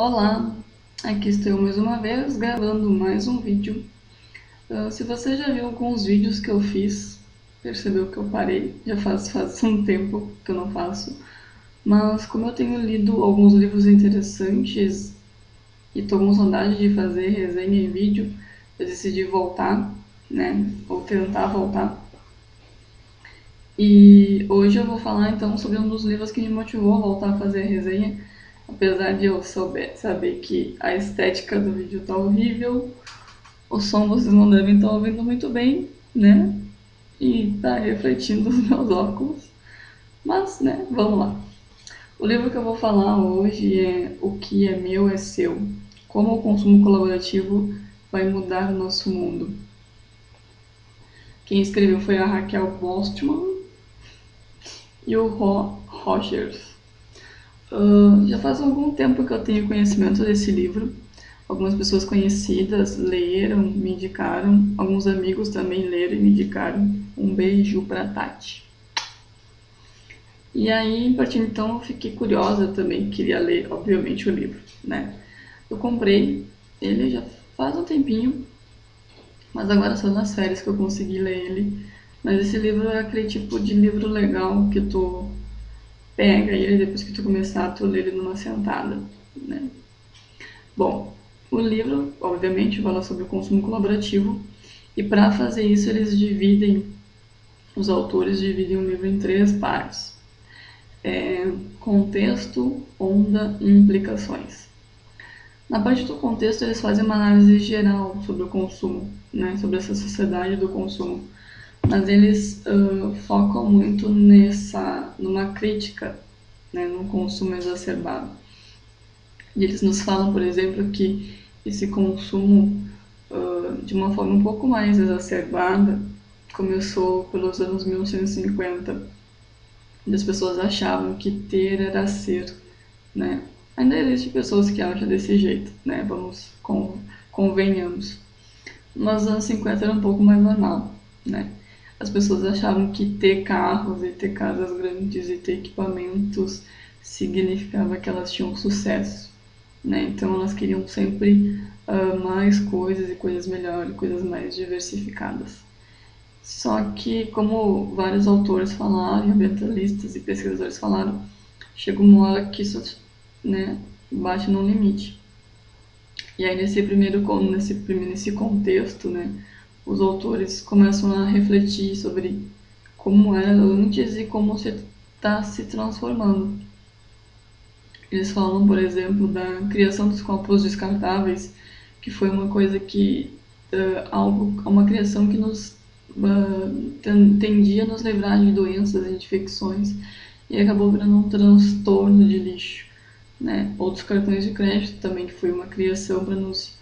Olá, aqui estou eu mais uma vez gravando mais um vídeo. Se você já viu alguns vídeos que eu fiz, percebeu que eu parei, já faz um tempo que eu não faço, mas como eu tenho lido alguns livros interessantes e estou com saudade de fazer resenha em vídeo, eu decidi voltar, né, ou tentar voltar. E hoje eu vou falar então sobre um dos livros que me motivou a voltar a fazer a resenha, apesar de eu saber que a estética do vídeo tá horrível, o som vocês não devem estar ouvindo muito bem, né? E tá refletindo os meus óculos. Mas, né, vamos lá. O livro que eu vou falar hoje é O que é meu é seu. Como o consumo colaborativo vai mudar o nosso mundo. Quem escreveu foi a Raquel Postman e o Rogers. Já faz algum tempo que eu tenho conhecimento desse livro. Algumas pessoas conhecidas leram, me indicaram. Alguns amigos também leram e me indicaram. Um beijo pra Tati. E aí, a partir de então, eu fiquei curiosa também. Queria ler, obviamente, o livro, né? Eu comprei ele já faz um tempinho, mas agora só nas férias que eu consegui ler ele. Mas esse livro é aquele tipo de livro legal que tu pega ele depois que tu começar, tu lê ele numa sentada, né? Bom, o livro, obviamente, fala sobre o consumo colaborativo e para fazer isso os autores dividem o livro em três partes. Contexto, onda e implicações. Na parte do contexto, eles fazem uma análise geral sobre o consumo, né, sobre essa sociedade do consumo, mas eles focam muito numa crítica, né, no consumo exacerbado. E eles nos falam, por exemplo, que esse consumo, de uma forma um pouco mais exacerbada, começou pelos anos 1950, onde as pessoas achavam que ter era ser, né? Ainda existem pessoas que acham desse jeito, né? Convenhamos. Mas nos anos 50 era um pouco mais normal, né? As pessoas achavam que ter carros e ter casas grandes e ter equipamentos significava que elas tinham sucesso, né? Então elas queriam sempre mais coisas e coisas melhores, coisas mais diversificadas. Só que, como vários autores falaram, ambientalistas e pesquisadores falaram, chega uma hora que isso, né, bate num limite. E aí nesse contexto, né, os autores começam a refletir sobre como era antes e como está se transformando. Eles falam, por exemplo, da criação dos copos descartáveis, que foi uma coisa que uma criação que nos tendia a nos livrar de doenças e infecções e acabou virando um transtorno de lixo, né? Outros cartões de crédito também, que foi uma criação para nos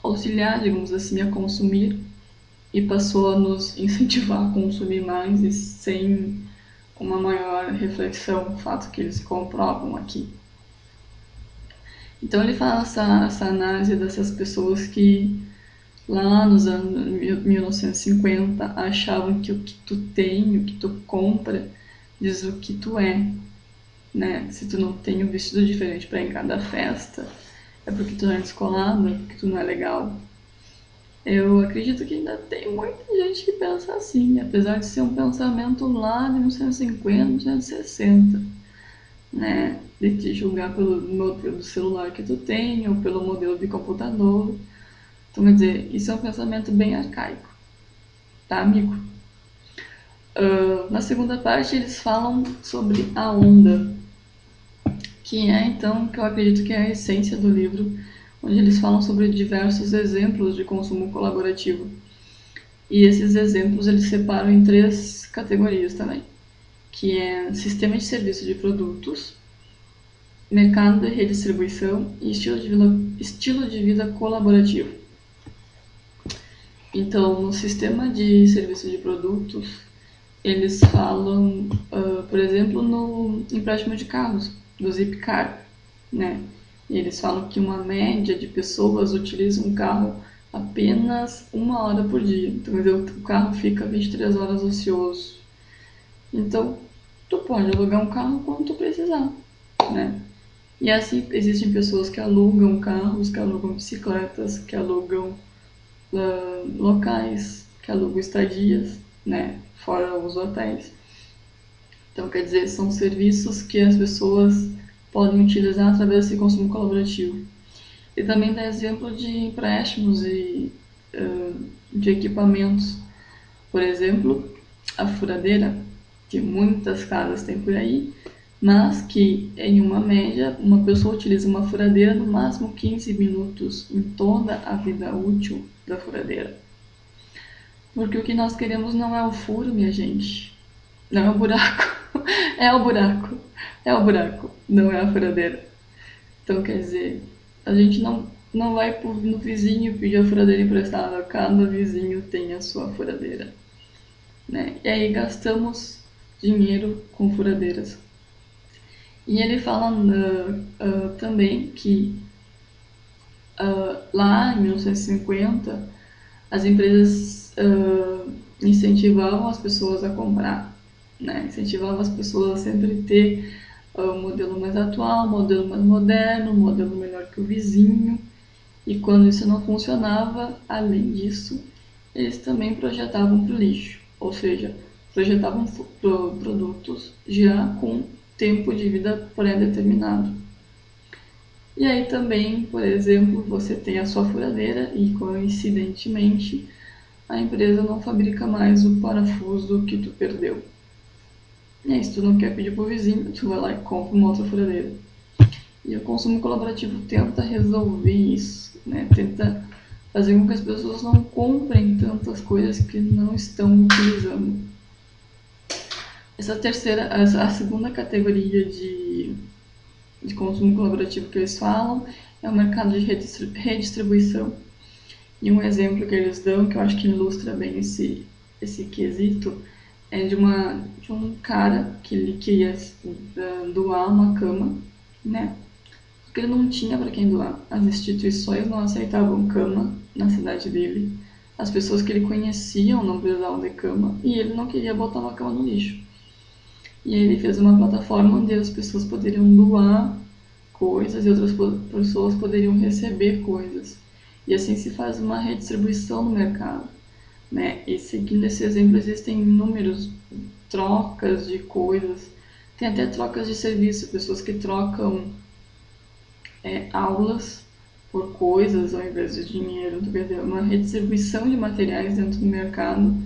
auxiliar, digamos assim, a consumir e passou a nos incentivar a consumir mais e sem uma maior reflexão, o fato que eles comprovam aqui. Então ele faz essa análise dessas pessoas que lá nos anos 1950 achavam que o que tu tem, o que tu compra, diz o que tu é, né? Se tu não tem um vestido diferente para ir em cada festa, é porque tu não é descolado, é porque tu não é legal. Eu acredito que ainda tem muita gente que pensa assim, apesar de ser um pensamento lá de 1950, 1960, né? De te julgar pelo modelo do celular que tu tem ou pelo modelo de computador. Então, quer dizer, isso é um pensamento bem arcaico, tá, amigo? Na segunda parte, eles falam sobre a onda, que é então que eu acredito que é a essência do livro, onde eles falam sobre diversos exemplos de consumo colaborativo. E esses exemplos eles separam em três categorias também, que é sistema de serviço de produtos, mercado de redistribuição e estilo de vida colaborativo. Então, no sistema de serviço de produtos, eles falam, por exemplo, no empréstimo de carros, do Zipcar, né? E eles falam que uma média de pessoas utiliza um carro apenas 1 hora por dia. Então, o carro fica 23 horas ocioso. Então, tu pode alugar um carro quando tu precisar, né? E assim, existem pessoas que alugam carros, que alugam bicicletas, que alugam locais, que alugam estadias, né? Fora os hotéis. Então, quer dizer, são serviços que as pessoas podem utilizar através desse consumo colaborativo. E também dá exemplo de empréstimos e de equipamentos. Por exemplo, a furadeira, que muitas casas têm por aí, mas que, em uma média, uma pessoa utiliza uma furadeira no máximo 15 minutos em toda a vida útil da furadeira. Porque o que nós queremos não é o furo, minha gente. Não é o buraco. É o buraco. É o buraco. Não é a furadeira. Então, quer dizer, a gente não vai no vizinho pedir a furadeira emprestada. Cada vizinho tem a sua furadeira. Né? E aí gastamos dinheiro com furadeiras. E ele fala também que lá em 1950 as empresas incentivavam as pessoas a comprar, né? Incentivavam as pessoas a sempre ter um modelo mais atual, um modelo mais moderno, um modelo melhor que o vizinho. E quando isso não funcionava, além disso, eles também projetavam para o lixo, ou seja, projetavam produtos já com tempo de vida pré-determinado. E aí também, por exemplo, você tem a sua furadeira e coincidentemente a empresa não fabrica mais o parafuso que tu perdeu. E aí, se tu não quer pedir pro vizinho, tu vai lá e compra uma outra furadeira. E o consumo colaborativo tenta resolver isso, né? Tenta fazer com que as pessoas não comprem tantas coisas que não estão utilizando. A segunda categoria de consumo colaborativo que eles falam é o mercado de redistribuição. E um exemplo que eles dão, que eu acho que ilustra bem esse quesito, é de um cara que ele queria doar uma cama, né? Porque ele não tinha para quem doar. As instituições não aceitavam cama na cidade dele. As pessoas que ele conhecia não precisavam de cama e ele não queria botar uma cama no lixo. E aí ele fez uma plataforma onde as pessoas poderiam doar coisas e outras pessoas poderiam receber coisas. E assim se faz uma redistribuição no mercado, né? E seguindo esse exemplo, existem inúmeras trocas de coisas. Tem até trocas de serviço, pessoas que trocam aulas por coisas ao invés de dinheiro. Quer dizer, uma redistribuição de materiais dentro do mercado,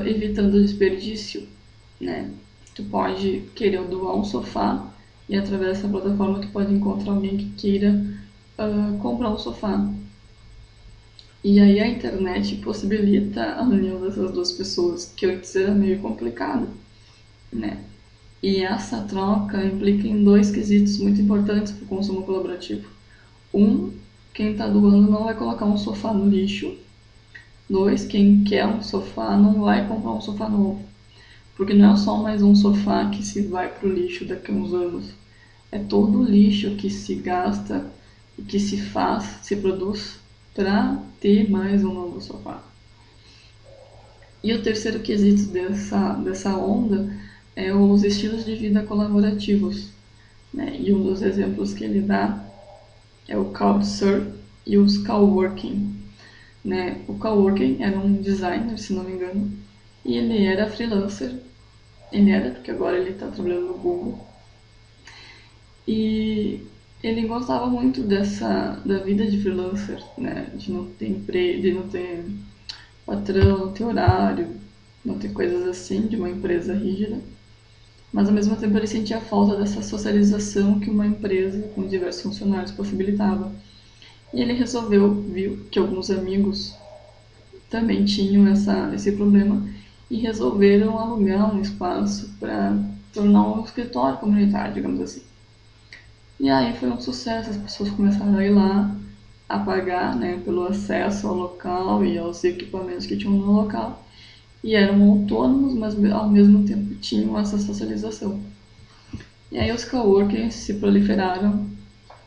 evitando desperdício, né? Tu pode querer doar um sofá e através dessa plataforma tu pode encontrar alguém que queira comprar um sofá. E aí a internet possibilita a união dessas duas pessoas, que antes era meio complicado, né? E essa troca implica em dois quesitos muito importantes para o consumo colaborativo. Quem está doando não vai colocar um sofá no lixo. 2, quem quer um sofá não vai comprar um sofá novo. Porque não é só mais um sofá que se vai para o lixo daqui a uns anos. É todo o lixo que se gasta e que se produz para ter mais um novo sofá. E o terceiro quesito dessa onda é os estilos de vida colaborativos, né? E um dos exemplos que ele dá é o Couchsurf e os coworking, né? O coworking era um designer, se não me engano, e ele era freelancer. Ele era, porque agora ele está trabalhando no Google. E ele gostava muito da vida de freelancer, né? De não ter emprego, de não ter patrão, não ter horário, não ter coisas assim de uma empresa rígida. Mas ao mesmo tempo ele sentia falta dessa socialização que uma empresa com diversos funcionários possibilitava. E ele viu que alguns amigos também tinham esse problema e resolveram alugar um espaço para tornar um escritório comunitário, digamos assim. E aí foi um sucesso, as pessoas começaram a ir lá, a pagar, né, pelo acesso ao local e aos equipamentos que tinham no local. E eram autônomos, mas ao mesmo tempo tinham essa socialização. E aí os coworkings se proliferaram,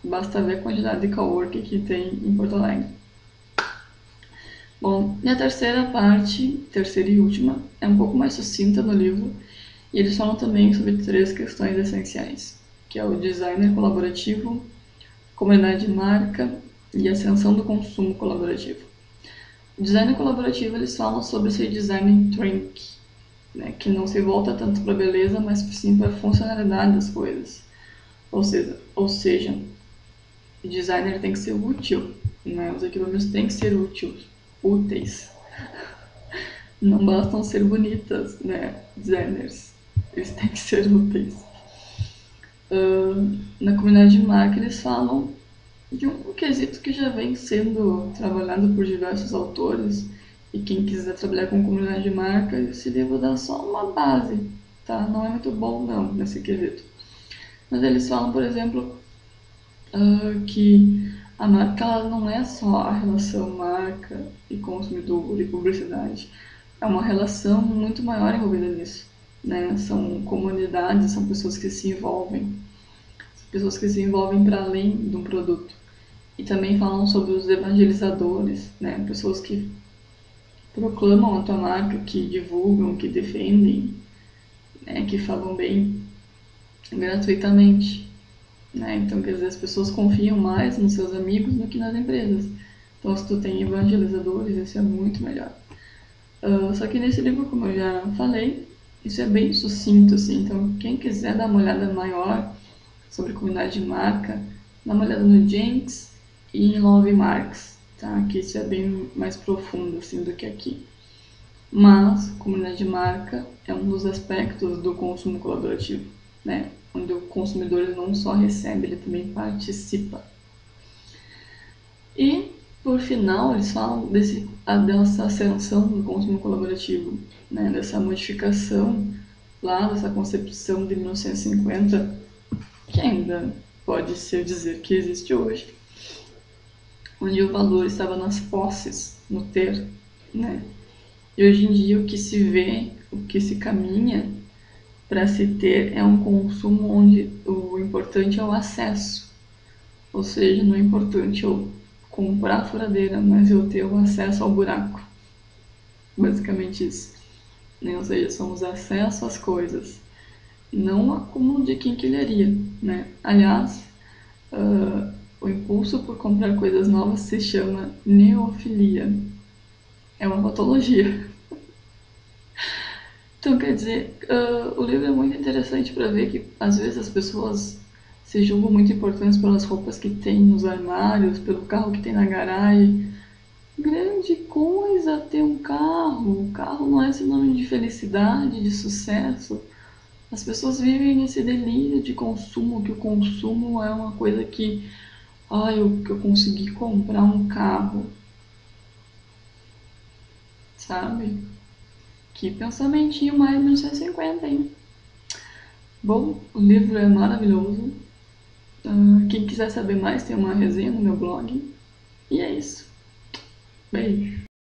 basta ver a quantidade de coworking que tem em Porto Alegre. Bom, e a terceira parte, terceira e última, é um pouco mais sucinta no livro, e eles falam também sobre 3 questões essenciais, que é o designer colaborativo, comunidade de marca e ascensão do consumo colaborativo. O design colaborativo, eles falam sobre esse design thinking, né, que não se volta tanto para a beleza, mas sim para a funcionalidade das coisas. Ou seja, o designer tem que ser útil, né? Os equipamentos têm que ser úteis. Não bastam ser bonitas, né? Designers, eles têm que ser úteis. Na comunidade de marca, eles falam de um quesito que já vem sendo trabalhado por diversos autores, e quem quiser trabalhar com comunidade de marca, esse livro dá só uma base, tá? Não é muito bom não nesse quesito. Mas eles falam, por exemplo, que a marca ela não é só a relação marca e consumidor e publicidade. É uma relação muito maior envolvida nisso, né? São comunidades, são pessoas que se envolvem, pessoas que se envolvem para além de um produto. E também falam sobre os evangelizadores, né? Pessoas que proclamam a tua marca, que divulgam, que defendem, né? Que falam bem gratuitamente. Né? Então, quer dizer, as pessoas confiam mais nos seus amigos do que nas empresas. Então, se tu tem evangelizadores, isso é muito melhor. Só que nesse livro, como eu já falei, isso é bem sucinto, assim. Então, quem quiser dar uma olhada maior sobre comunidade de marca, dá uma olhada no Jenks e em Love Marks, tá? Que isso é bem mais profundo, assim, do que aqui. Mas, comunidade de marca é um dos aspectos do consumo colaborativo, né? Onde o consumidor não só recebe, ele também participa. E, por final, eles falam dessa ascensão do consumo colaborativo, né? Dessa modificação lá, dessa concepção de 1950, que ainda pode ser dizer que existe hoje, onde o valor estava nas posses, no ter, né? E hoje em dia o que se vê, o que se caminha para se ter é um consumo onde o importante é o acesso. Ou seja, não é importante eu comprar a furadeira, mas eu ter o acesso ao buraco. Basicamente isso. Ou seja, são os acessos às coisas, não o acúmulo de quinquilharia, né? Aliás, o impulso por comprar coisas novas se chama neofilia. É uma patologia. Então, quer dizer, o livro é muito interessante para ver que às vezes as pessoas se julgam muito importantes pelas roupas que tem nos armários, pelo carro que tem na garagem. Grande coisa ter um carro. O carro não é sinônimo de felicidade, de sucesso. As pessoas vivem nesse delírio de consumo, que o consumo é uma coisa que, eu consegui comprar um carro, sabe? Que pensamentinho mais 1950, hein? Bom, o livro é maravilhoso. Quem quiser saber mais, tem uma resenha no meu blog. E é isso. Beijo.